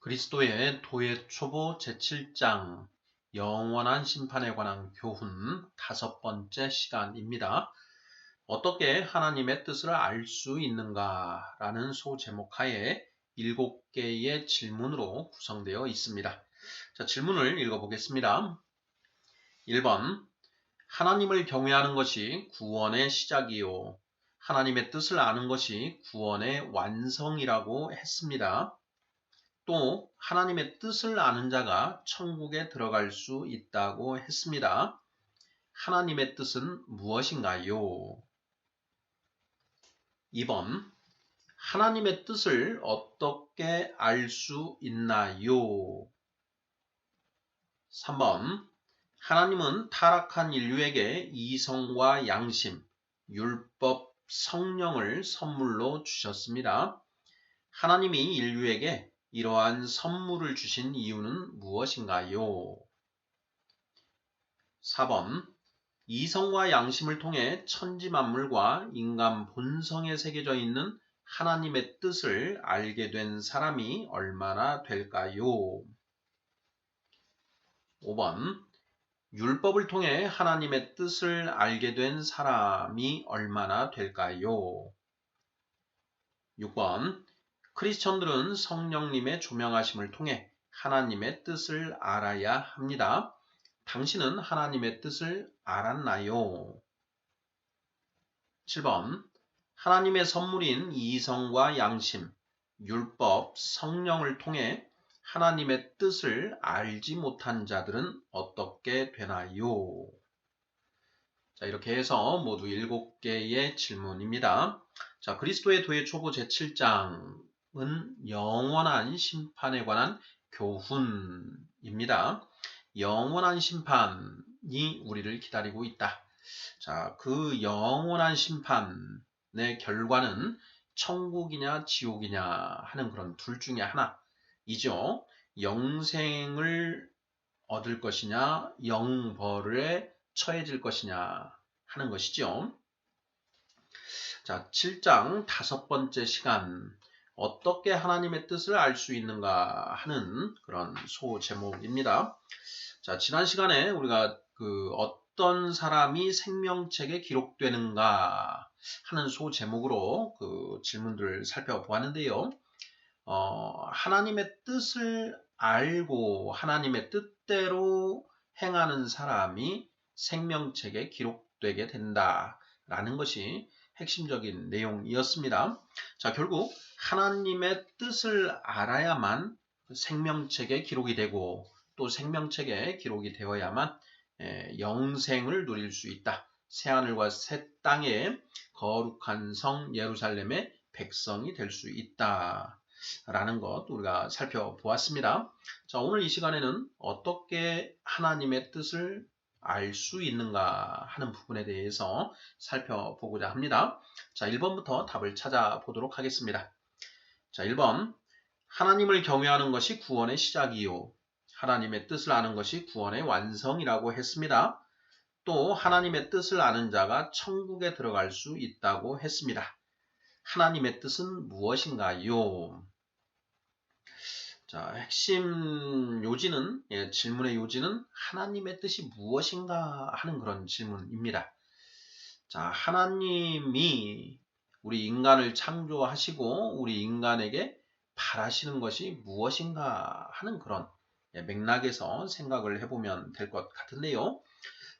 그리스도의 도의 초보 제7장 영원한 심판에 관한 교훈 5번째 시간입니다. 어떻게 하나님의 뜻을 알 수 있는가? 라는 소제목하에 7개의 질문으로 구성되어 있습니다. 자, 질문을 읽어보겠습니다. 1번, 하나님을 경외하는 것이 구원의 시작이요. 하나님의 뜻을 아는 것이 구원의 완성이라고 했습니다. 또 하나님의 뜻을 아는 자가 천국에 들어갈 수 있다고 했습니다. 하나님의 뜻은 무엇인가요? 2번, 하나님의 뜻을 어떻게 알 수 있나요? 3번, 하나님은 타락한 인류에게 이성과 양심, 율법, 성령을 선물로 주셨습니다. 하나님이 인류에게 이러한 선물을 주신 이유는 무엇인가요? 4번, 이성과 양심을 통해 천지 만물과 인간 본성에 새겨져 있는 하나님의 뜻을 알게 된 사람이 얼마나 될까요? 5번, 율법을 통해 하나님의 뜻을 알게 된 사람이 얼마나 될까요? 6번, 크리스천들은 성령님의 조명하심을 통해 하나님의 뜻을 알아야 합니다. 당신은 하나님의 뜻을 알았나요? 7번, 하나님의 선물인 이성과 양심, 율법, 성령을 통해 하나님의 뜻을 알지 못한 자들은 어떻게 되나요? 자, 이렇게 해서 모두 7개의 질문입니다. 자, 그리스도의 도의 초보 제7장은 영원한 심판에 관한 교훈입니다. 영원한 심판이 우리를 기다리고 있다. 자, 그 영원한 심판의 결과는 천국이냐 지옥이냐 하는 그런 둘 중에 하나이죠. 영생을 얻을 것이냐 영벌에 처해질 것이냐 하는 것이죠. 자, 7장 5번째 시간, 어떻게 하나님의 뜻을 알 수 있는가 하는 그런 소제목입니다. 자, 지난 시간에 우리가 어떤 사람이 생명책에 기록되는가 하는 소제목으로 그 질문들을 살펴보았는데요. 하나님의 뜻을 알고 하나님의 뜻대로 행하는 사람이 생명책에 기록되게 된다라는 것이 핵심적인 내용이었습니다. 자, 결국 하나님의 뜻을 알아야만 생명책에 기록이 되고 또 생명책에 기록이 되어야만 영생을 누릴 수 있다. 새하늘과 새 땅에 거룩한 성 예루살렘의 백성이 될 수 있다. 라는 것 우리가 살펴보았습니다. 자, 오늘 이 시간에는 어떻게 하나님의 뜻을 알 수 있는가 하는 부분에 대해서 살펴보고자 합니다. 자, 1번부터 답을 찾아보도록 하겠습니다. 자, 1번, 하나님을 경외하는 것이 구원의 시작이요. 하나님의 뜻을 아는 것이 구원의 완성이라고 했습니다. 또 하나님의 뜻을 아는 자가 천국에 들어갈 수 있다고 했습니다. 하나님의 뜻은 무엇인가요? 자, 핵심 요지는, 질문의 요지는 하나님의 뜻이 무엇인가 하는 그런 질문입니다. 자, 하나님이 우리 인간을 창조하시고 우리 인간에게 바라시는 것이 무엇인가 하는 그런 맥락에서 생각을 해보면 될 것 같은데요.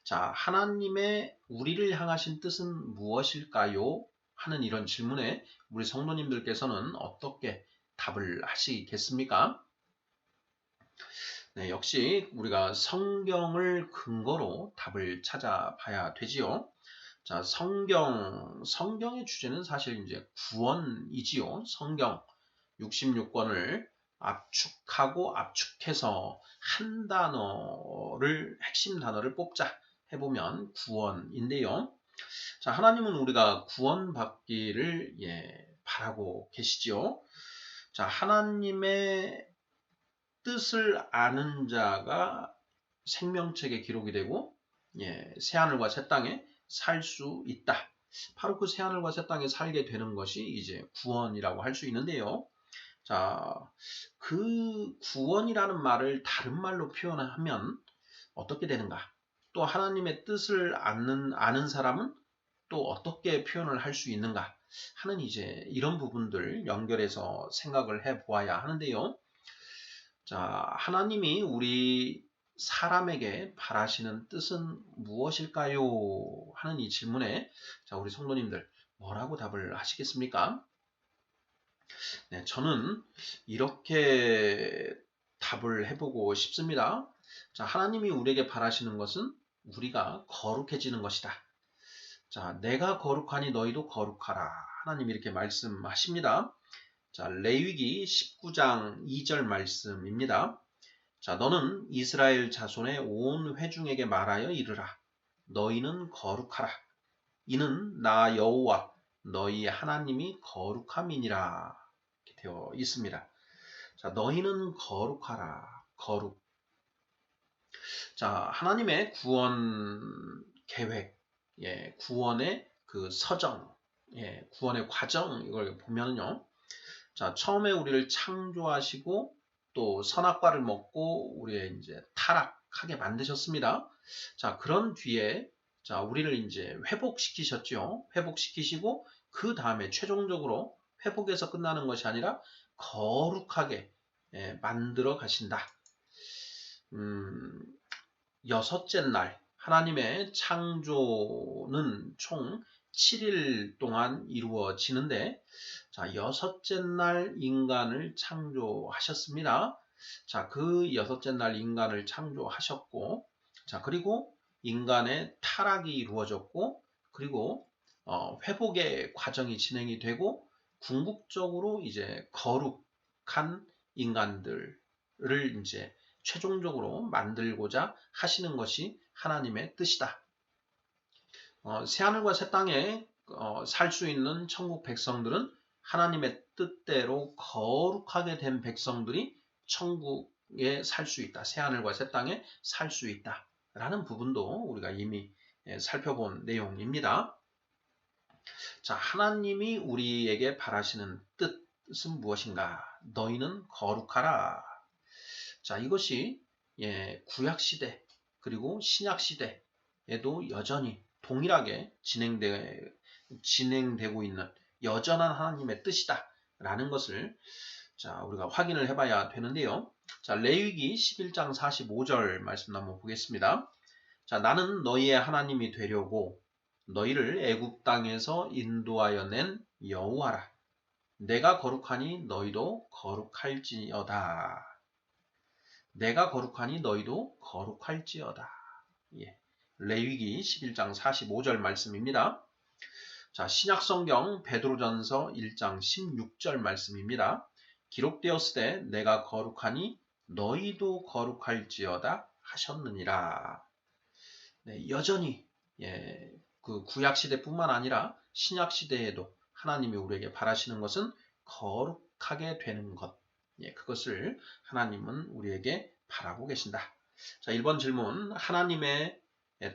자, 하나님의 우리를 향하신 뜻은 무엇일까요? 하는 이런 질문에 우리 성도님들께서는 어떻게 답을 하시겠습니까? 네, 역시 우리가 성경을 근거로 답을 찾아봐야 되지요. 자, 성경의 주제는 사실 이제 구원이지요. 성경 66권을 압축하고 압축해서 한 단어를, 핵심 단어를 뽑자 해보면 구원인데요. 자, 하나님은 우리가 구원받기를 바라고 계시지요. 자, 하나님의 뜻을 아는 자가 생명책에 기록이 되고 새하늘과 새 땅에 살 수 있다. 바로 그 새하늘과 새 땅에 살게 되는 것이 이제 구원이라고 할 수 있는데요. 자, 그 구원이라는 말을 다른 말로 표현하면 어떻게 되는가? 또 하나님의 뜻을 아는 사람은 또 어떻게 표현을 할 수 있는가 하는 이제 이런 부분들 연결해서 생각을 해 보아야 하는데요. 자, 하나님이 우리 사람에게 바라시는 뜻은 무엇일까요? 하는 이 질문에 자, 우리 성도님들 뭐라고 답을 하시겠습니까? 네, 저는 이렇게 답을 해보고 싶습니다. 자, 하나님이 우리에게 바라시는 것은 우리가 거룩해지는 것이다. 자, 내가 거룩하니 너희도 거룩하라. 하나님 이렇게 말씀하십니다. 자, 레위기 19장 2절 말씀입니다. 자, 너는 이스라엘 자손의 온 회중에게 말하여 이르라. 너희는 거룩하라. 이는 나 여호와 너희 하나님이 거룩함이니라. 이렇게 되어 있습니다. 자, 너희는 거룩하라. 거룩. 자, 하나님의 구원 계획, 구원의 그 서정, 구원의 과정 이걸 보면요. 자, 처음에 우리를 창조하시고 또 선악과를 먹고 우리의 이제 타락하게 만드셨습니다. 자, 그런 뒤에 자, 우리를 이제 회복시키셨죠. 회복시키시고 그 다음에 최종적으로 회복에서 끝나는 것이 아니라 거룩하게 만들어 가신다. 여섯째 날 하나님의 창조는 총 7일 동안 이루어지는데 자, 여섯째 날 인간을 창조하셨습니다. 자, 그 여섯째 날 인간을 창조하셨고 자, 그리고 인간의 타락이 이루어졌고 그리고 회복의 과정이 진행이 되고 궁극적으로 이제 거룩한 인간들을 이제 최종적으로 만들고자 하시는 것이 하나님의 뜻이다. 새하늘과 새 땅에 살 수 있는 천국 백성들은 하나님의 뜻대로 거룩하게 된 백성들이 천국에 살 수 있다. 새하늘과 새 땅에 살 수 있다. 라는 부분도 우리가 이미 살펴본 내용입니다. 자, 하나님이 우리에게 바라시는 뜻은 무엇인가? 너희는 거룩하라. 자, 이것이 구약시대 그리고 신약시대에도 여전히 동일하게 진행되고 있는 여전한 하나님의 뜻이다 라는 것을 자, 우리가 확인을 해봐야 되는데요. 자, 레위기 11장 45절 말씀 한번 보겠습니다. 자, 나는 너희의 하나님이 되려고 너희를 애굽 땅에서 인도하여 낸 여호와라. 내가 거룩하니 너희도 거룩할지어다. 내가 거룩하니 너희도 거룩할지어다. 레위기 11장 45절 말씀입니다. 자, 신약성경 베드로전서 1장 16절 말씀입니다. 기록되었을 때 내가 거룩하니 너희도 거룩할지어다 하셨느니라. 네, 여전히 그 구약시대뿐만 아니라 신약시대에도 하나님이 우리에게 바라시는 것은 거룩하게 되는 것. 그것을 하나님은 우리에게 바라고 계신다. 자, 1번 질문. 하나님의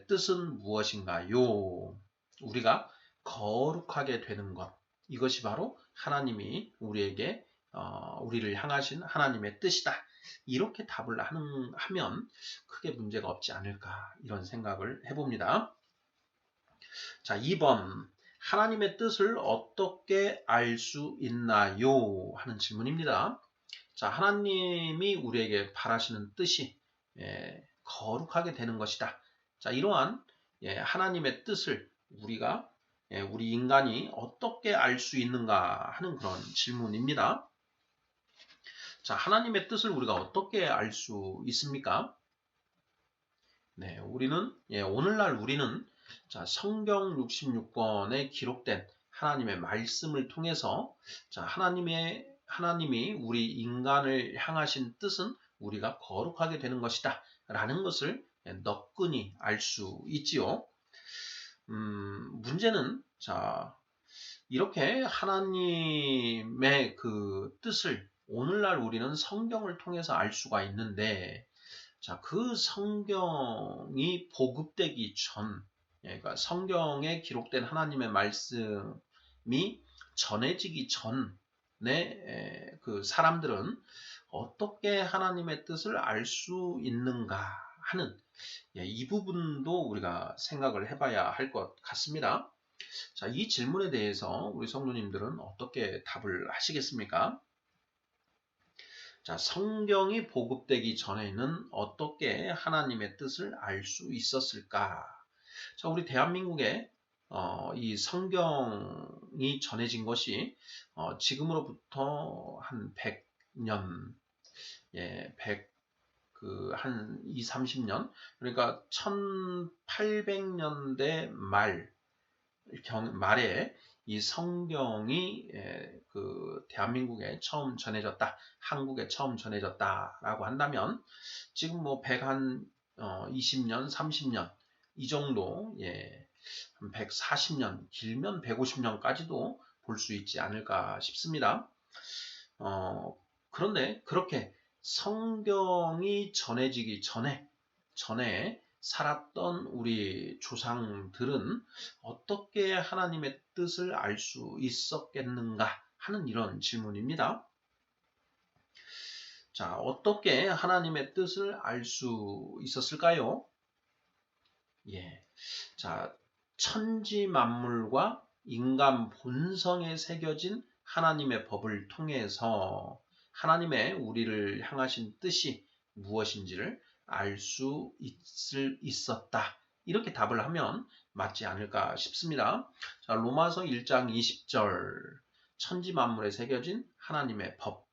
뜻은 무엇인가요? 우리가 거룩하게 되는 것. 이것이 바로 하나님이 우리에게 우리를 향하신 하나님의 뜻이다. 이렇게 답을 하면 크게 문제가 없지 않을까 이런 생각을 해봅니다. 자, 2번. 하나님의 뜻을 어떻게 알 수 있나요? 하는 질문입니다. 자, 하나님이 우리에게 바라시는 뜻이 거룩하게 되는 것이다. 자, 이러한 하나님의 뜻을 우리 인간이 어떻게 알 수 있는가 하는 그런 질문입니다. 자, 하나님의 뜻을 우리가 어떻게 알 수 있습니까? 네, 오늘날 우리는 자, 성경 66권에 기록된 하나님의 말씀을 통해서 자, 하나님이 우리 인간을 향하신 뜻은 우리가 거룩하게 되는 것이다. 라는 것을 너끈히 알 수 있지요. 문제는 자, 이렇게 하나님의 그 뜻을 오늘날 우리는 성경을 통해서 알 수가 있는데 자, 그 성경이 보급되기 전, 그러니까 성경에 기록된 하나님의 말씀이 전해지기 전, 그 사람들은 어떻게 하나님의 뜻을 알 수 있는가 하는 이 부분도 우리가 생각을 해봐야 할 것 같습니다. 자, 이 질문에 대해서 우리 성도님들은 어떻게 답을 하시겠습니까? 자, 성경이 보급되기 전에는 어떻게 하나님의 뜻을 알 수 있었을까? 자, 우리 대한민국에 이 성경이 전해진 것이 지금으로부터 한 100년, 한 2, 30년, 그러니까 1800년대 말에 이 성경이 그 대한민국에 처음 전해졌다, 한국에 처음 전해졌다라고 한다면 지금 뭐 120년, 30년 이 정도, 한 140년, 길면 150년까지도 볼 수 있지 않을까 싶습니다. 그런데 그렇게 성경이 전해지기 전에 살았던 우리 조상들은 어떻게 하나님의 뜻을 알 수 있었겠는가 하는 이런 질문입니다. 자, 어떻게 하나님의 뜻을 알 수 있었을까요? 자, 천지 만물과 인간 본성에 새겨진 하나님의 법을 통해서 하나님의 우리를 향하신 뜻이 무엇인지를 알 수 있었다. 이렇게 답을 하면 맞지 않을까 싶습니다. 자, 로마서 1장 20절 천지 만물에 새겨진 하나님의 법,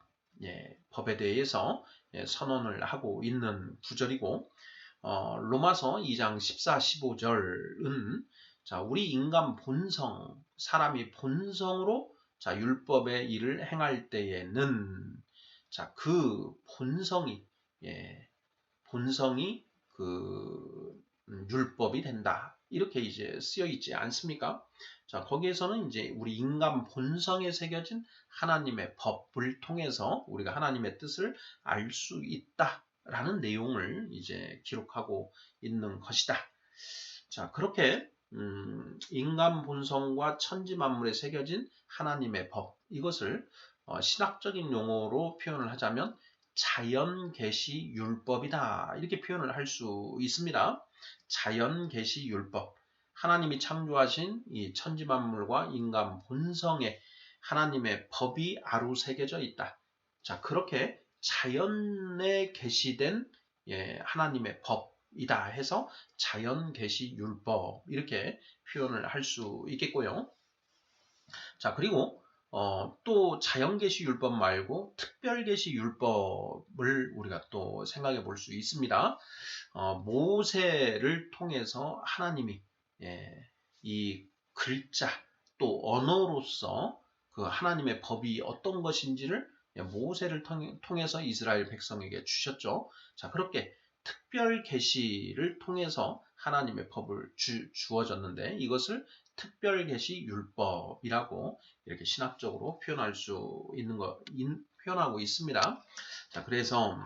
법에 대해서 선언을 하고 있는 구절이고 로마서 2장 14, 15절은 자, 우리 인간 본성, 사람이 본성으로 자, 율법의 일을 행할 때에는 자, 그 본성이 그 율법이 된다. 이렇게 이제 쓰여 있지 않습니까? 자, 거기에서는 이제 우리 인간 본성에 새겨진 하나님의 법을 통해서 우리가 하나님의 뜻을 알 수 있다라는 내용을 이제 기록하고 있는 것이다. 자, 그렇게 인간 본성과 천지 만물에 새겨진 하나님의 법, 이것을 신학적인 용어로 표현을 하자면 자연계시 율법이다. 이렇게 표현을 할 수 있습니다. 자연계시 율법. 하나님이 창조하신 이 천지 만물과 인간 본성에 하나님의 법이 아루새겨져 있다. 자, 그렇게 자연에 계시된 하나님의 법이다 해서 자연계시 율법 이렇게 표현을 할 수 있겠고요. 자, 그리고 또 자연계시율법 말고 특별계시율법을 우리가 또 생각해 볼 수 있습니다. 모세를 통해서 하나님이 이 글자 또 언어로서 그 하나님의 법이 어떤 것인지를 모세를 통해서 이스라엘 백성에게 주셨죠. 자, 그렇게 특별 계시를 통해서 하나님의 법을 주어졌는데 이것을 특별 계시 율법이라고 이렇게 신학적으로 표현할 수 있는 표현하고 있습니다. 자, 그래서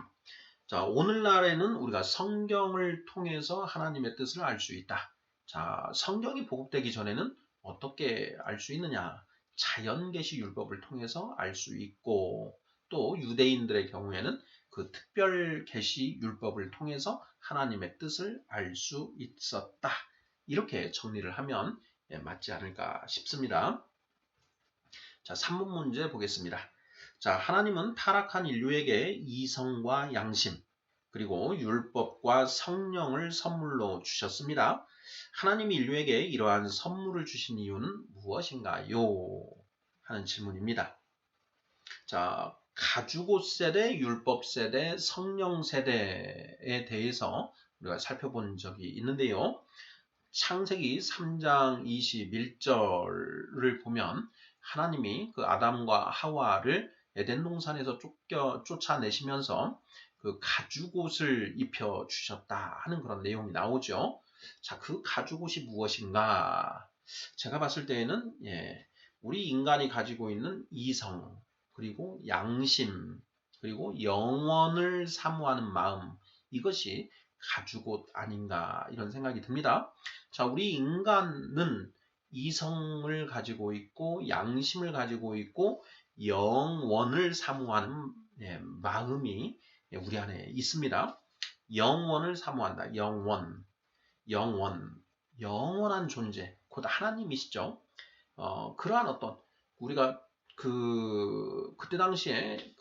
자, 오늘날에는 우리가 성경을 통해서 하나님의 뜻을 알 수 있다. 자, 성경이 보급되기 전에는 어떻게 알 수 있느냐? 자연계시 율법을 통해서 알 수 있고 또 유대인들의 경우에는 그 특별 계시 율법을 통해서 하나님의 뜻을 알 수 있었다. 이렇게 정리를 하면 맞지 않을까 싶습니다. 자, 3번 문제 보겠습니다. 자, 하나님은 타락한 인류에게 이성과 양심, 그리고 율법과 성령을 선물로 주셨습니다. 하나님이 인류에게 이러한 선물을 주신 이유는 무엇인가요? 하는 질문입니다. 자, 가주고 세대, 율법 세대, 성령 세대에 대해서 우리가 살펴본 적이 있는데요. 창세기 3장 21절을 보면 하나님이 그 아담과 하와를 에덴 동산에서 쫓아내시면서 그 가죽옷을 입혀 주셨다 하는 그런 내용이 나오죠. 자, 그 가죽옷이 무엇인가? 제가 봤을 때에는 우리 인간이 가지고 있는 이성, 그리고 양심, 그리고 영원을 사모하는 마음, 이것이 가죽옷 아닌가 이런 생각이 듭니다. 자, 우리 인간은 이성을 가지고 있고 양심을 가지고 있고 영원을 사모하는 마음이 우리 안에 있습니다. 영원을 사모한다. 영원한 존재, 곧 하나님이시죠. 그러한 어떤 우리가 그때 당시에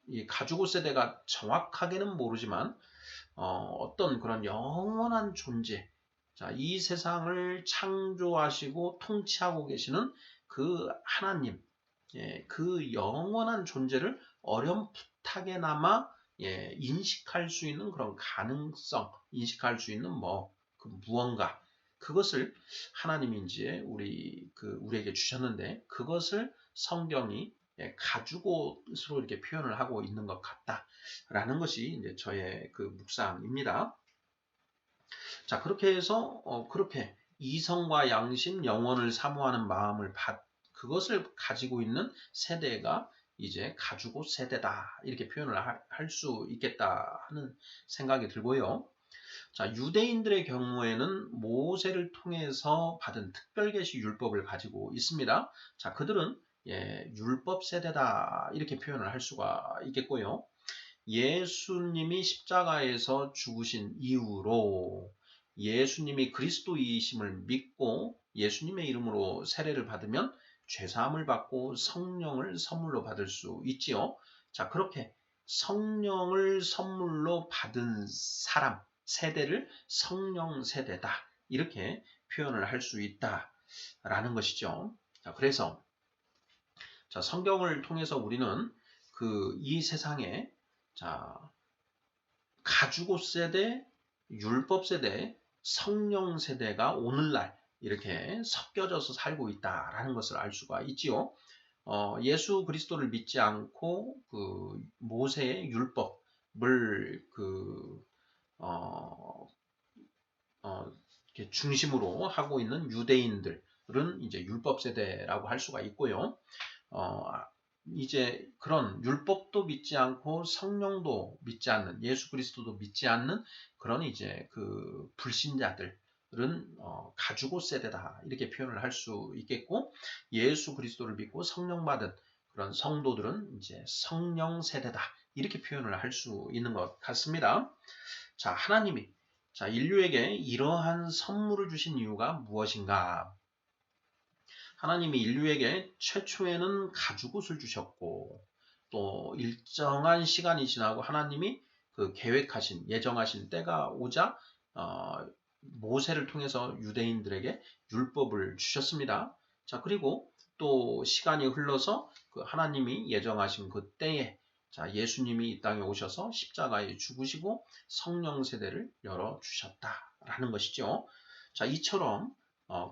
이 가죽 옷 세대가 정확하게는 모르지만 어떤 그런 영원한 존재, 자, 이 세상을 창조하시고 통치하고 계시는 그 하나님, 그 영원한 존재를 어렴풋하게나마 인식할 수 있는 그런 가능성, 인식할 수 있는 그 무언가, 그것을 하나님이 이제 우리에게 주셨는데, 그것을 성경이 가죽옷으로 이렇게 표현을 하고 있는 것 같다라는 것이 이제 저의 그 묵상입니다. 자, 그렇게 해서 그렇게 이성과 양심, 영혼을 사모하는 마음을 그것을 가지고 있는 세대가 이제 가죽옷 세대다, 이렇게 표현을 할 수 있겠다 하는 생각이 들고요. 자, 유대인들의 경우에는 모세를 통해서 받은 특별계시 율법을 가지고 있습니다. 자, 그들은 율법 세대다, 이렇게 표현을 할 수가 있겠고요. 예수님이 십자가에서 죽으신 이후로 예수님이 그리스도이심을 믿고 예수님의 이름으로 세례를 받으면 죄사함을 받고 성령을 선물로 받을 수 있지요. 자, 그렇게 성령을 선물로 받은 사람, 세대를 성령 세대다, 이렇게 표현을 할 수 있다라는 것이죠. 자, 그래서 성경을 통해서 우리는 이 세상에 가죽옷 세대, 율법 세대, 성령 세대가 오늘날 이렇게 섞여져서 살고 있다라는 것을 알 수가 있지요. 예수 그리스도를 믿지 않고 모세의 율법을 이렇게 중심으로 하고 있는 유대인들은 이제 율법 세대라고 할 수가 있고요. 이제 그런 율법도 믿지 않고 성령도 믿지 않는, 예수 그리스도도 믿지 않는 그런 이제 불신자들은 가죽옷 세대다, 이렇게 표현을 할 수 있겠고, 예수 그리스도를 믿고 성령 받은 그런 성도들은 이제 성령 세대다, 이렇게 표현을 할 수 있는 것 같습니다. 자, 하나님이 인류에게 이러한 선물을 주신 이유가 무엇인가? 하나님이 인류에게 최초에는 가죽옷을 주셨고, 또 일정한 시간이 지나고 하나님이 예정하신 때가 오자 모세를 통해서 유대인들에게 율법을 주셨습니다. 자, 그리고 또 시간이 흘러서 하나님이 예정하신 그 때에 예수님이 이 땅에 오셔서 십자가에 죽으시고 성령 세대를 열어주셨다라는 것이죠. 자, 이처럼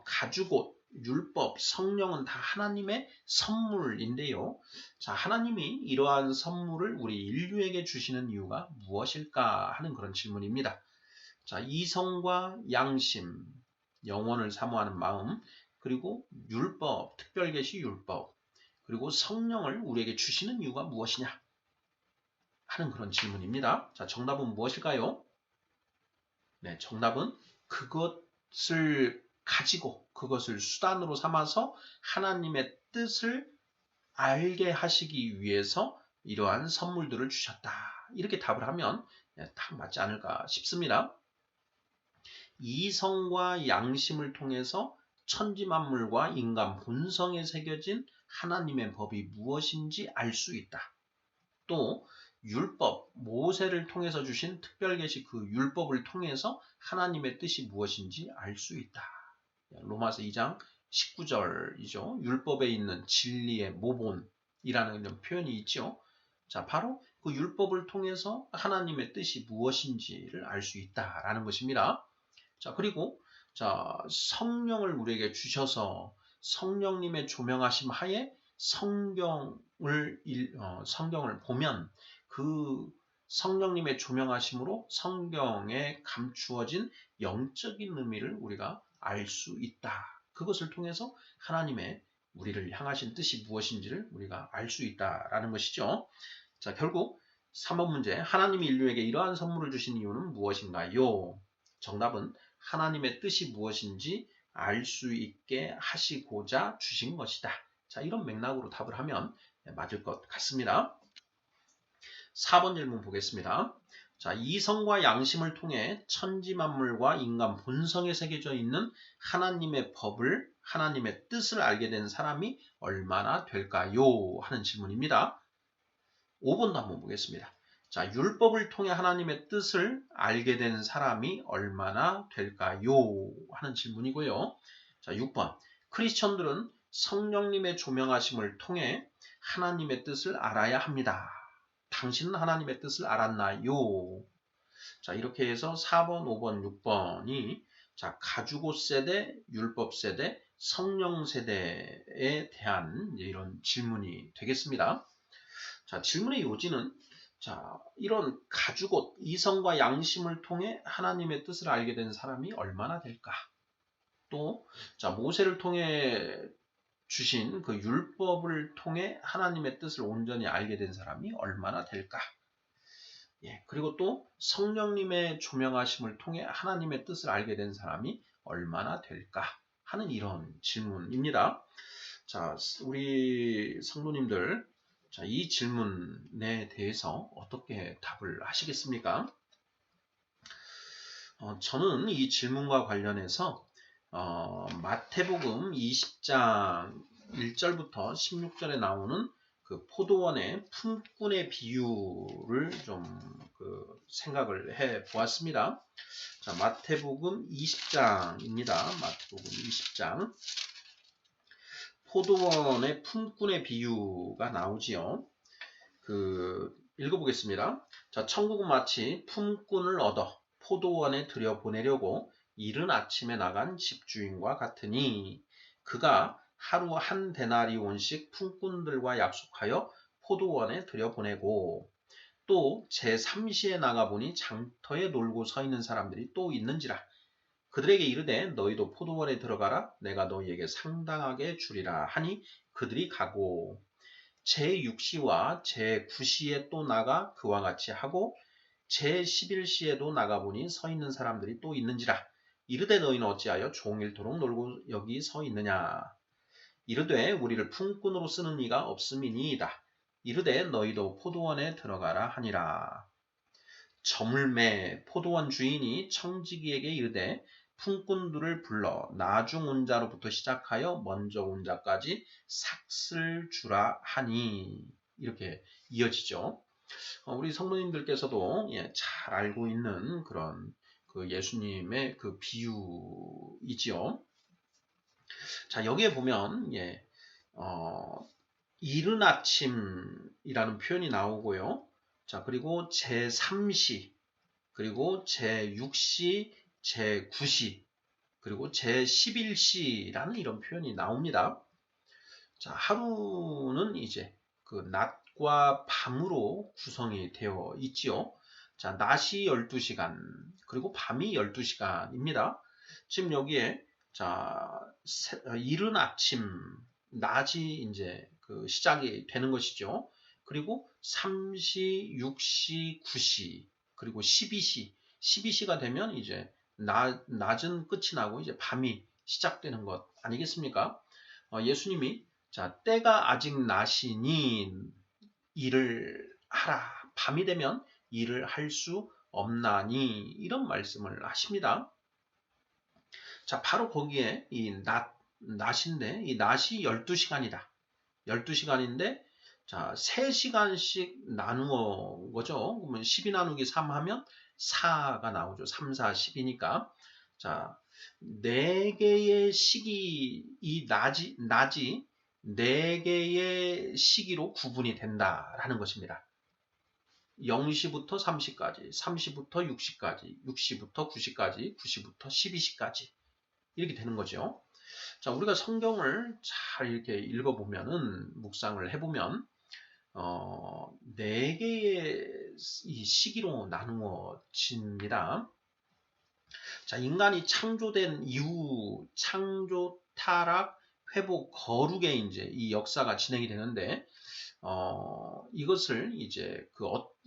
가죽옷, 율법, 성령은 다 하나님의 선물인데요. 자, 하나님이 이러한 선물을 우리 인류에게 주시는 이유가 무엇일까 하는 그런 질문입니다. 자, 이성과 양심, 영혼을 사모하는 마음, 그리고 율법, 특별계시 율법, 그리고 성령을 우리에게 주시는 이유가 무엇이냐 하는 그런 질문입니다. 자, 정답은 무엇일까요? 네, 정답은 그것을 가지고 그것을 수단으로 삼아서 하나님의 뜻을 알게 하시기 위해서 이러한 선물들을 주셨다, 이렇게 답을 하면 딱 맞지 않을까 싶습니다. 이성과 양심을 통해서 천지만물과 인간 본성에 새겨진 하나님의 법이 무엇인지 알 수 있다. 또 율법, 모세를 통해서 주신 특별계시 그 율법을 통해서 하나님의 뜻이 무엇인지 알 수 있다. 로마서 2장 19절이죠. 율법에 있는 진리의 모본이라는 표현이 있죠. 자, 바로 그 율법을 통해서 하나님의 뜻이 무엇인지를 알 수 있다라는 것입니다. 자, 그리고 성령을 우리에게 주셔서 성령님의 조명하심 하에 성경을 보면 그 성령님의 조명하심으로 성경에 감추어진 영적인 의미를 우리가 알 수 있다. 그것을 통해서 하나님의 우리를 향하신 뜻이 무엇인지를 우리가 알 수 있다라는 것이죠. 자, 결국 3번 문제, 하나님이 인류에게 이러한 선물을 주신 이유는 무엇인가요? 정답은 하나님의 뜻이 무엇인지 알 수 있게 하시고자 주신 것이다. 자, 이런 맥락으로 답을 하면 맞을 것 같습니다. 4번 질문 보겠습니다. 자, 이성과 양심을 통해 천지 만물과 인간 본성에 새겨져 있는 하나님의 법을, 하나님의 뜻을 알게 된 사람이 얼마나 될까요? 하는 질문입니다. 5번도 한번 보겠습니다. 자, 율법을 통해 하나님의 뜻을 알게 된 사람이 얼마나 될까요? 하는 질문이고요. 자, 6번. 크리스천들은 성령님의 조명하심을 통해 하나님의 뜻을 알아야 합니다. 당신은 하나님의 뜻을 알았나요? 자, 이렇게 해서 4번, 5번, 6번이 자, 가주고 세대, 율법 세대, 성령 세대에 대한 이런 질문이 되겠습니다. 자, 질문의 요지는 자, 이런 가주고 이성과 양심을 통해 하나님의 뜻을 알게 된 사람이 얼마나 될까? 또 자, 모세를 통해 주신 그 율법을 통해 하나님의 뜻을 온전히 알게 된 사람이 얼마나 될까? 예, 그리고 또 성령님의 조명하심을 통해 하나님의 뜻을 알게 된 사람이 얼마나 될까? 하는 이런 질문입니다. 자, 우리 성도님들, 자, 이 질문에 대해서 어떻게 답을 하시겠습니까? 저는 이 질문과 관련해서 마태복음 20장 1절부터 16절에 나오는 그 포도원의 품꾼의 비유를 좀 생각을 해 보았습니다. 자, 마태복음 20장입니다. 마태복음 20장. 포도원의 품꾼의 비유가 나오지요. 읽어보겠습니다. 자, 천국은 마치 품꾼을 얻어 포도원에 들여보내려고 이른 아침에 나간 집주인과 같으니 그가 하루 한 데나리온씩 품꾼들과 약속하여 포도원에 들여보내고 또 제3시에 나가보니 장터에 놀고 서 있는 사람들이 또 있는지라. 그들에게 이르되 너희도 포도원에 들어가라. 내가 너희에게 상당하게 주리라 하니 그들이 가고 제6시와 제9시에 또 나가 그와 같이 하고 제11시에도 나가보니 서 있는 사람들이 또 있는지라. 이르되 너희는 어찌하여 종일토록 놀고 여기 서 있느냐. 이르되 우리를 품꾼으로 쓰는 이가 없음이니이다. 이르되 너희도 포도원에 들어가라 하니라. 저물매 포도원 주인이 청지기에게 이르되 품꾼들을 불러 나중 온 자로부터 시작하여 먼저 온 자까지 삭슬 주라 하니. 이렇게 이어지죠. 우리 성도님들께서도 잘 알고 있는 그런 예수님의 그 비유이지요. 자, 여기에 보면 이른 아침이라는 표현이 나오고요. 자, 그리고 제3시, 그리고 제6시, 제9시, 그리고 제11시라는 이런 표현이 나옵니다. 자, 하루는 이제 그 낮과 밤으로 구성이 되어 있지요. 자, 낮이 12시간, 그리고 밤이 12시간입니다. 지금 여기에 자, 이른 아침, 낮이 이제 시작이 되는 것이죠. 그리고 3시, 6시, 9시, 그리고 12시, 12시가 되면 이제 낮은 끝이 나고 이제 밤이 시작되는 것 아니겠습니까? 예수님이 자, 때가 아직 낮이니 일을 하라. 밤이 되면 일을 할 수 없나니 이런 말씀을 하십니다. 자, 바로 거기에 이 낮인데 이 낮이 12시간이다. 12시간인데 자, 3시간씩 나누어 거죠. 그러면 12 나누기 3 하면 4가 나오죠. 3, 4, 10이니까. 자, 4개의 시기, 이 낮이 4개의 시기로 구분이 된다라는 것입니다. 0시부터 3시까지, 3시부터 6시까지, 6시부터 9시까지, 9시부터 12시까지 이렇게 되는 거죠. 자, 우리가 성경을 잘 이렇게 읽어보면은, 묵상을 해보면, 4개의 이 시기로 나누어집니다. 자, 인간이 창조된 이후, 창조, 타락, 회복, 거룩의 이제 이 역사가 진행이 되는데, 이것을 이제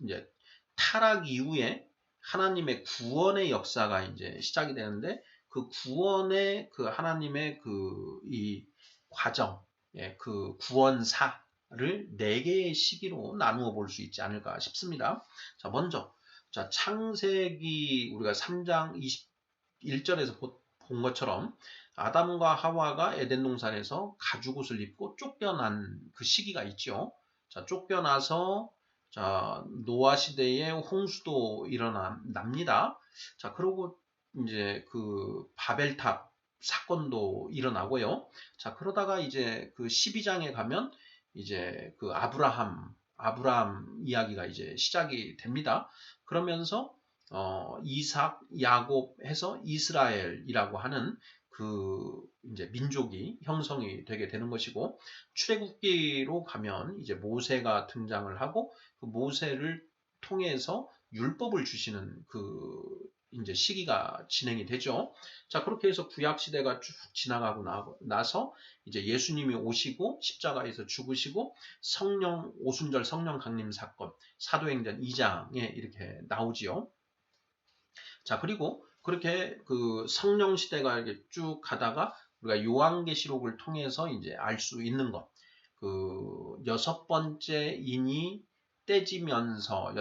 이제 타락 이후에 하나님의 구원의 역사가 이제 시작이 되는데, 그 구원의 그 하나님의 이 과정, 그 구원사를 4개의 시기로 나누어 볼 수 있지 않을까 싶습니다. 자, 먼저 창세기 우리가 3장 21절에서 본 것처럼 아담과 하와가 에덴 동산에서 가죽옷을 입고 쫓겨난 그 시기가 있죠. 자, 쫓겨나서 노아 시대에 홍수도 일어납니다. 자, 그리고 이제 그 바벨탑 사건도 일어나고요. 자, 그러다가 이제 그 12장에 가면 이제 그 아브라함 이야기가 이제 시작이 됩니다. 그러면서 이삭, 야곱 해서 이스라엘이라고 하는 그 이제 민족이 형성이 되게 되는 것이고, 출애굽기로 가면 이제 모세가 등장을 하고 그 모세를 통해서 율법을 주시는 그 이제 시기가 진행이 되죠. 자, 그렇게 해서 구약 시대가 쭉 지나가고 나서 이제 예수님이 오시고 십자가에서 죽으시고 오순절 성령 강림 사건 사도행전 2장에 이렇게 나오지요. 자, 그리고 그렇게 그 성령 시대가 이렇게 쭉 가다가 우리가 요한계시록을 통해서 이제 알 수 있는 것. 그 여섯 번째 인이 떼지면서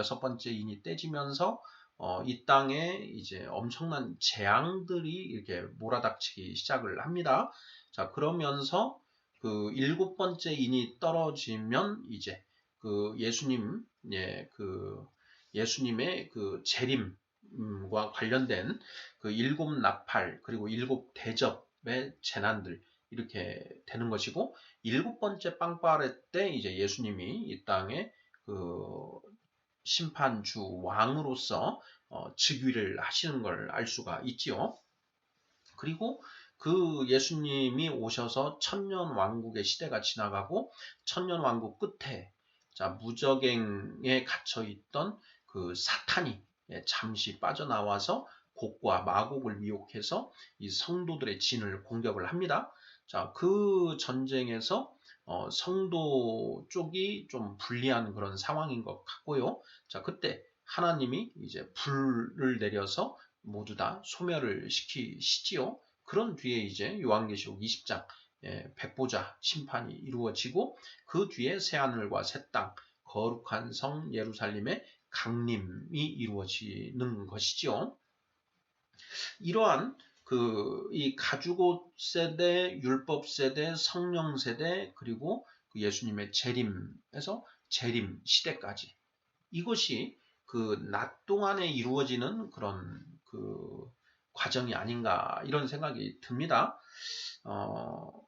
이 땅에 이제 엄청난 재앙들이 이렇게 몰아닥치기 시작을 합니다. 자, 그러면서 그 7번째 인이 떨어지면 이제 그 예수님의 그 재림과 관련된 그 7나팔 그리고 7대접의 재난들 이렇게 되는 것이고, 7번째 빵빠레 때 이제 예수님이 이 땅에 그 심판주 왕으로서 즉위를 하시는 걸 알 수가 있지요. 그리고 그 예수님이 오셔서 천년왕국의 시대가 지나가고 천년왕국 끝에 무저갱에 갇혀있던 그 사탄이 잠시 빠져나와서 곡과 마곡을 미혹해서 이 성도들의 진을 공격을 합니다. 자, 그 전쟁에서 성도 쪽이 좀 불리한 그런 상황인 것 같고요. 자, 그때 하나님이 이제 불을 내려서 모두 다 소멸을 시키시지요. 그런 뒤에 이제 요한계시록 20장 백보자 심판이 이루어지고 그 뒤에 새하늘과 새 땅 거룩한 성 예루살렘의 강림이 이루어지는 것이지요. 이러한 이 가죽옷 세대, 율법 세대, 성령 세대, 그리고 그 예수님의 재림에서 재림 시대까지 이것이 그 낮 동안에 이루어지는 그런 그 과정이 아닌가 이런 생각이 듭니다.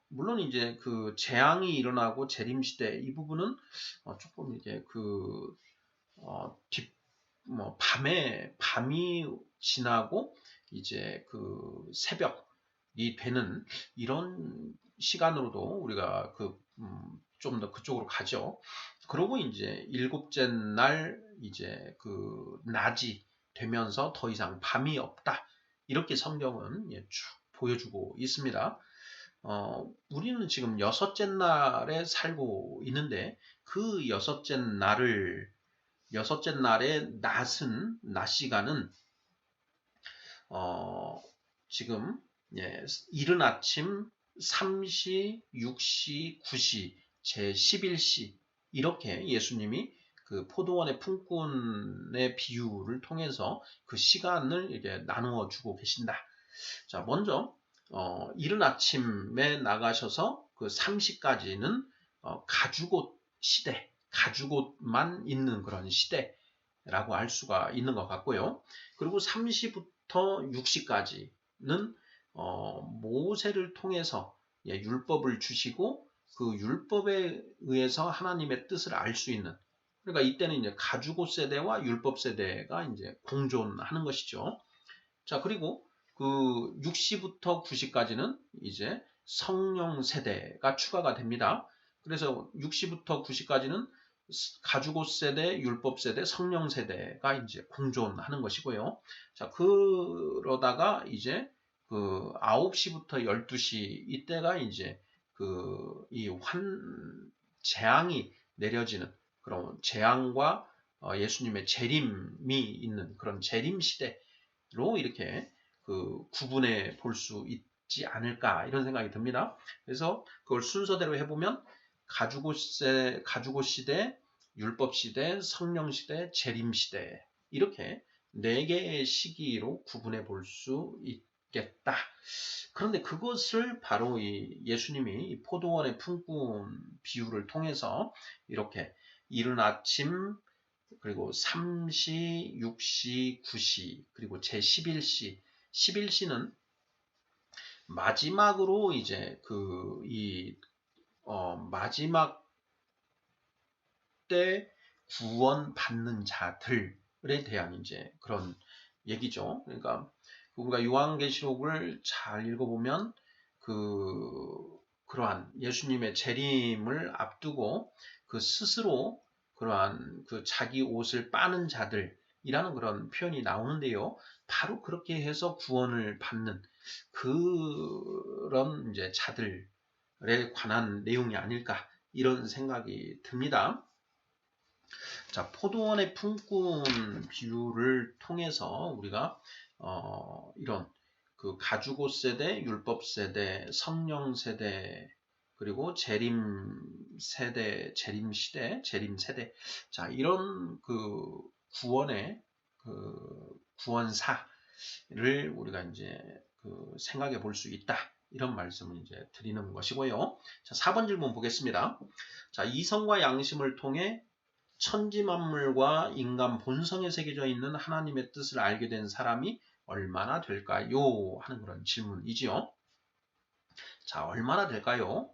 물론 이제 그 재앙이 일어나고 재림 시대 이 부분은 조금 이게 밤이 지나고 이제 그 새벽이 되는 이런 시간으로도 우리가 좀 더 그쪽으로 가죠. 그러고 이제 7째 날 이제 그 낮이 되면서 더 이상 밤이 없다. 이렇게 성경은 쭉 보여주고 있습니다. 우리는 지금 6째 날에 살고 있는데 그 6째 날의 낮 시간은 지금 이른 아침 3시, 6시, 9시, 제11시 이렇게 예수님이 그 포도원의 품꾼의 비유를 통해서 그 시간을 이렇게 나누어 주고 계신다. 자, 먼저 이른 아침에 나가셔서 그 3시까지는 가죽옷 시대, 가죽옷만 있는 그런 시대라고 알 수가 있는 것 같고요. 그리고 3시부터 6시까지는 모세를 통해서 율법을 주시고 그 율법에 의해서 하나님의 뜻을 알 수 있는, 그러니까 이때는 이제 가죽옷 세대와 율법 세대가 이제 공존하는 것이죠. 자, 그리고 그 6시부터 9시까지는 이제 성령 세대가 추가가 됩니다. 그래서 6시부터 9시까지는 가죽옷 세대, 율법 세대, 성령 세대가 이제 공존하는 것이고요. 자, 그러다가 이제 그 9시부터 12시 이때가 이제 재앙이 내려지는 그런 재앙과 예수님의 재림이 있는 그런 재림 시대로 이렇게 구분해 볼 수 받지 않을까 이런 생각이 듭니다. 그래서 그걸 순서대로 해보면 가주고 시대, 율법 시대, 성령 시대, 재림 시대 이렇게 4개의 시기로 구분해 볼 수 있겠다. 그런데 그것을 바로 이 예수님이 이 포도원의 품꾼 비유를 통해서 이렇게 이른 아침 그리고 3시, 6시, 9시 그리고 제11시 11시는 마지막으로 이제 마지막 때 구원 받는 자들에 대한 이제 그런 얘기죠. 그러니까 우리가 요한계시록을 잘 읽어보면 그러한 예수님의 재림을 앞두고 그 스스로 그러한 그 자기 옷을 빠는 자들이라는 그런 표현이 나오는데요. 바로 그렇게 해서 구원을 받는 그런 이제 자들에 관한 내용이 아닐까 이런 생각이 듭니다. 자, 포도원의 품꾼 비유를 통해서 우리가 이런 그 가주고 세대, 율법 세대, 성령 세대, 그리고 재림 세대, 재림 시대, 재림 세대. 자, 이런 그 구원의 그 구원사를 우리가 이제 생각해 볼 수 있다. 이런 말씀을 이제 드리는 것이고요. 자, 4번 질문 보겠습니다. 자, 이성과 양심을 통해 천지 만물과 인간 본성에 새겨져 있는 하나님의 뜻을 알게 된 사람이 얼마나 될까요? 하는 그런 질문이지요. 자, 얼마나 될까요?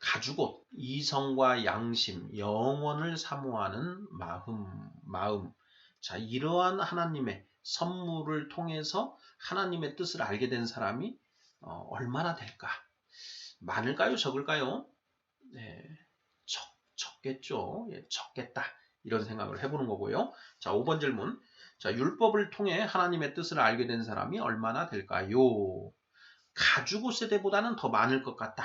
가주곧 이성과 양심, 영원을 사모하는 마음. 자, 이러한 하나님의 선물을 통해서 하나님의 뜻을 알게 된 사람이 얼마나 될까? 많을까요? 적을까요? 네, 적겠죠. 예, 적겠다. 이런 생각을 해보는 거고요. 자, 5번 질문. 자, 율법을 통해 하나님의 뜻을 알게 된 사람이 얼마나 될까요? 가주고 세대보다는 더 많을 것 같다.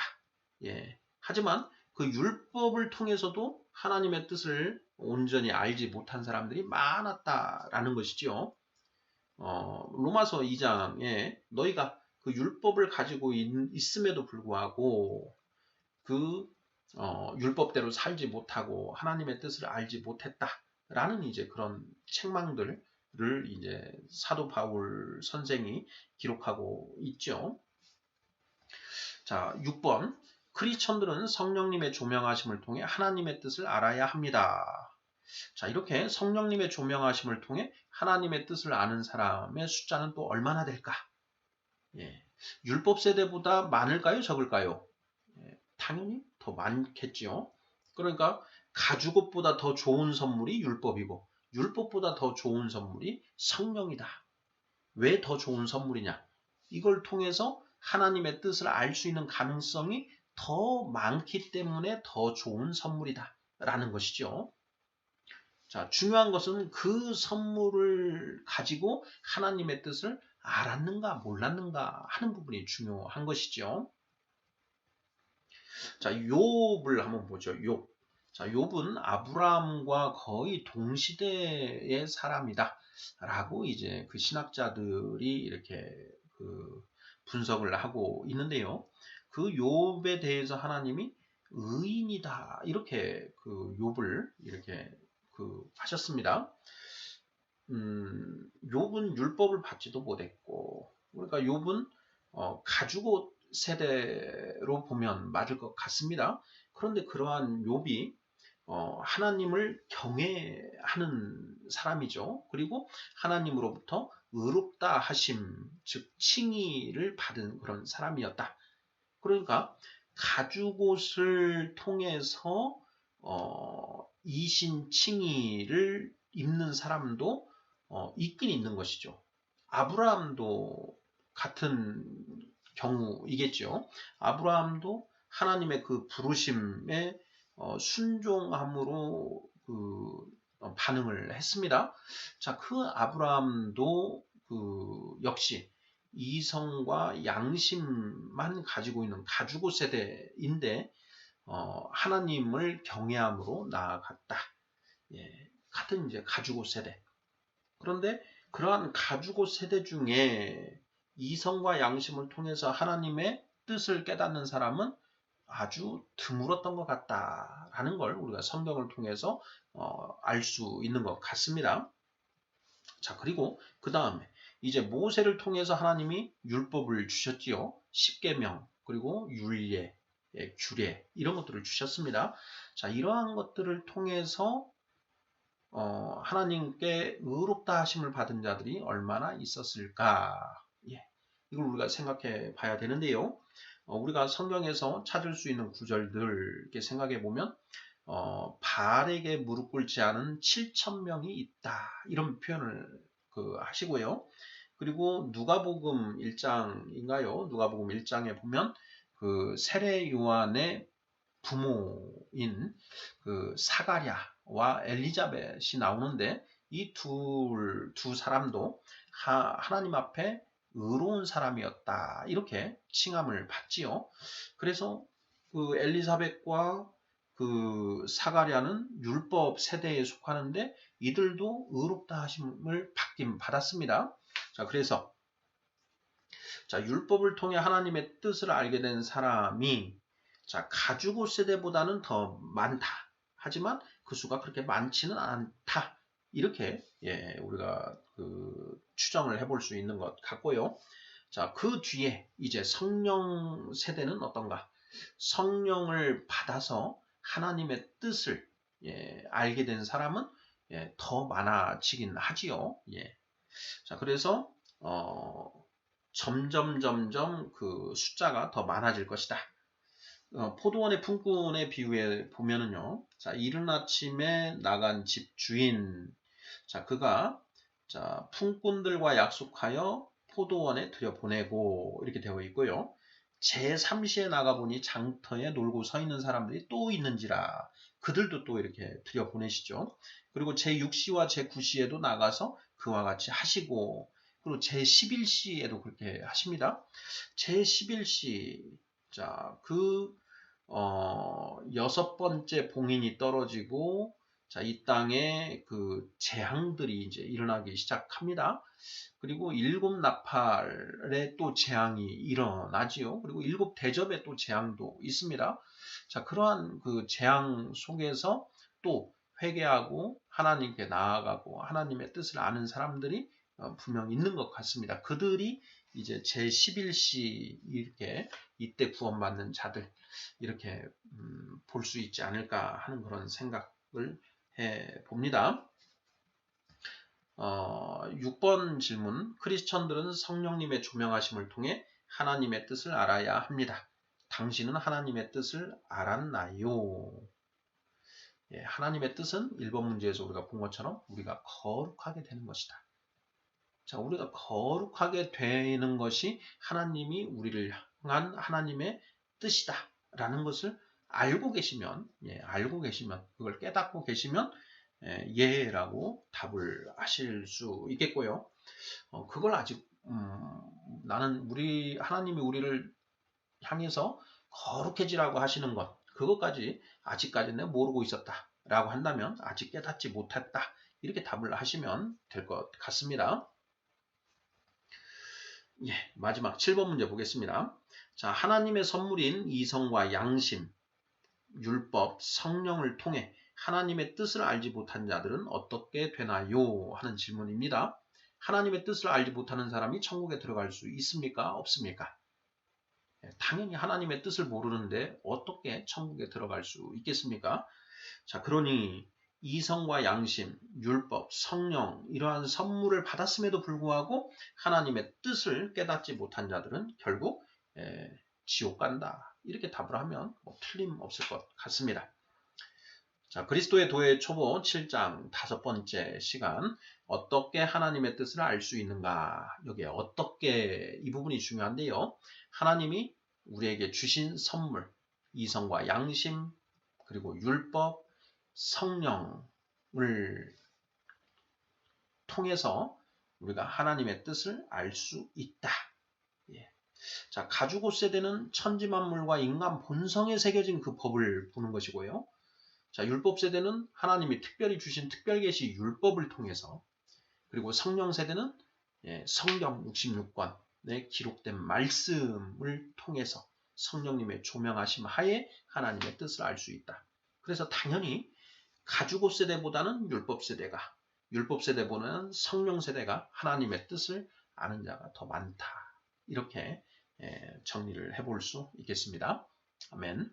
예. 하지만 그 율법을 통해서도 하나님의 뜻을 온전히 알지 못한 사람들이 많았다라는 것이죠. 로마서 2장에 너희가 그 율법을 가지고 있음에도 불구하고 율법대로 살지 못하고 하나님의 뜻을 알지 못했다라는 이제 그런 책망들을 이제 사도 바울 선생이 기록하고 있죠. 자, 6번. 크리스천들은 성령님의 조명하심을 통해 하나님의 뜻을 알아야 합니다. 자, 이렇게 성령님의 조명하심을 통해 하나님의 뜻을 아는 사람의 숫자는 또 얼마나 될까? 예. 율법 세대보다 많을까요? 적을까요? 예, 당연히 더 많겠지요. 그러니까 가죽옷보다 더 좋은 선물이 율법이고 율법보다 더 좋은 선물이 성령이다. 왜 더 좋은 선물이냐? 이걸 통해서 하나님의 뜻을 알 수 있는 가능성이 더 많기 때문에 더 좋은 선물이다. 라는 것이죠. 자, 중요한 것은 그 선물을 가지고 하나님의 뜻을 알았는가 몰랐는가 하는 부분이 중요한 것이죠. 자, 욥을 한번 보죠. 욥. 자, 욥은 아브라함과 거의 동시대의 사람이다. 라고 이제 그 신학자들이 이렇게 분석을 하고 있는데요. 그 욥에 대해서 하나님이 의인이다. 이렇게 그 욥을 이렇게 하셨습니다. 욥은 율법을 받지도 못했고, 그러니까 욥은 가죽옷 세대로 보면 맞을 것 같습니다. 그런데 그러한 욥이 하나님을 경외하는 사람이죠. 그리고 하나님으로부터 의롭다 하심, 즉 칭의를 받은 그런 사람이었다. 그러니까 가죽옷을 통해서 이신 칭의를 입는 사람도 있긴 있는 것이죠. 아브라함도 같은 경우이겠죠. 아브라함도 하나님의 그 부르심에 순종함으로 반응을 했습니다. 자, 그 아브라함도 역시 이성과 양심만 가지고 있는 가죽옷 세대인데 하나님을 경외함으로 나아갔다. 예, 같은 이제 가죽옷 세대. 그런데 그러한 가죽옷 세대 중에 이성과 양심을 통해서 하나님의 뜻을 깨닫는 사람은 아주 드물었던 것 같다라는 걸 우리가 성경을 통해서 알 수 있는 것 같습니다. 자, 그리고 그 다음에 이제 모세를 통해서 하나님이 율법을 주셨지요. 십계명, 그리고 율례, 규례 이런 것들을 주셨습니다. 자, 이러한 것들을 통해서 하나님께 의롭다 하심을 받은 자들이 얼마나 있었을까? 예, 이걸 우리가 생각해 봐야 되는데요. 우리가 성경에서 찾을 수 있는 구절들 이렇게 생각해 보면 바알에게 무릎 꿇지 않은 7,000명이 있다 이런 표현을 하시고요. 그리고 누가복음 1장인가요? 누가복음 1장에 보면 세례 요한의 부모인 사가랴와 엘리자벳이 나오는데 이 두 사람도 하나님 앞에 의로운 사람이었다 이렇게 칭함을 받지요. 그래서 엘리사벳과 사가랴는 율법 세대에 속하는데 이들도 의롭다 하심을 받았습니다. 자, 그래서 율법을 통해 하나님의 뜻을 알게 된 사람이 가죽 옷 세대보다는 더 많다. 하지만 그 수가 그렇게 많지는 않다. 이렇게 우리가 추정을 해볼 수 있는 것 같고요. 자, 그 뒤에 이제 성령 세대는 어떤가? 성령을 받아서 하나님의 뜻을 알게 된 사람은 더 많아지긴 하지요. 자, 그래서 점점 숫자가 더 많아질 것이다. 포도원의 품꾼의 비유에 보면은요. 자, 이른 아침에 나간 집 주인. 자, 그가 품꾼들과 약속하여 포도원에 들여보내고 이렇게 되어 있고요. 제3시에 나가보니 장터에 놀고 서 있는 사람들이 또 있는지라 그들도 또 이렇게 들여보내시죠. 그리고 제6시와 제9시에도 나가서 그와 같이 하시고 그리고 제11시에도 그렇게 하십니다. 제11시 자, 여섯 번째 봉인이 떨어지고 자, 이 땅에 재앙들이 이제 일어나기 시작합니다. 그리고 일곱 나팔에 또 재앙이 일어나지요. 그리고 일곱 대접에 또 재앙도 있습니다. 자, 그러한 재앙 속에서 또 회개하고 하나님께 나아가고 하나님의 뜻을 아는 사람들이 분명 있는 것 같습니다. 그들이 이제 제11시 이때 구원받는 자들 이렇게 볼 수 있지 않을까 하는 그런 생각을 해 봅니다. 6번 질문. 크리스천들은 성령님의 조명하심을 통해 하나님의 뜻을 알아야 합니다. 당신은 하나님의 뜻을 알았나요? 하나님의 뜻은 1번 문제에서 우리가 본 것처럼 우리가 거룩하게 되는 것이다. 자, 우리가 거룩하게 되는 것이 하나님이 우리를 향한 하나님의 뜻이다 라는 것을 알고 계시면 그걸 깨닫고 계시면 예라고 답을 하실 수 있겠고요. 그걸 아직 하나님이 우리를 향해서 거룩해지라고 하시는 것 그것까지 아직까지 내가 모르고 있었다 라고 한다면 아직 깨닫지 못했다 이렇게 답을 하시면 될 것 같습니다. 마지막 7번 문제 보겠습니다. 자, 하나님의 선물인 이성과 양심, 율법, 성령을 통해 하나님의 뜻을 알지 못한 자들은 어떻게 되나요? 하는 질문입니다. 하나님의 뜻을 알지 못하는 사람이 천국에 들어갈 수 있습니까? 없습니까? 당연히 하나님의 뜻을 모르는데 어떻게 천국에 들어갈 수 있겠습니까? 자, 그러니 이성과 양심, 율법, 성령 이러한 선물을 받았음에도 불구하고 하나님의 뜻을 깨닫지 못한 자들은 결국 지옥 간다. 이렇게 답을 하면 틀림없을 것 같습니다. 자, 그리스도의 도의 초보 7장 5번째 시간 어떻게 하나님의 뜻을 알 수 있는가? 여기에 어떻게 이 부분이 중요한데요. 하나님이 우리에게 주신 선물 이성과 양심 그리고 율법 성령을 통해서 우리가 하나님의 뜻을 알 수 있다. 자, 가죽옷 세대는 천지만물과 인간 본성에 새겨진 그 법을 보는 것이고요. 자, 율법 세대는 하나님이 특별히 주신 특별계시 율법을 통해서 그리고 성령 세대는 성경 66권 기록된 말씀을 통해서 성령님의 조명하심 하에 하나님의 뜻을 알 수 있다. 그래서 당연히 가주고 세대보다는 율법 세대가, 율법 세대보다는 성령 세대가 하나님의 뜻을 아는 자가 더 많다. 이렇게 정리를 해볼 수 있겠습니다. 아멘.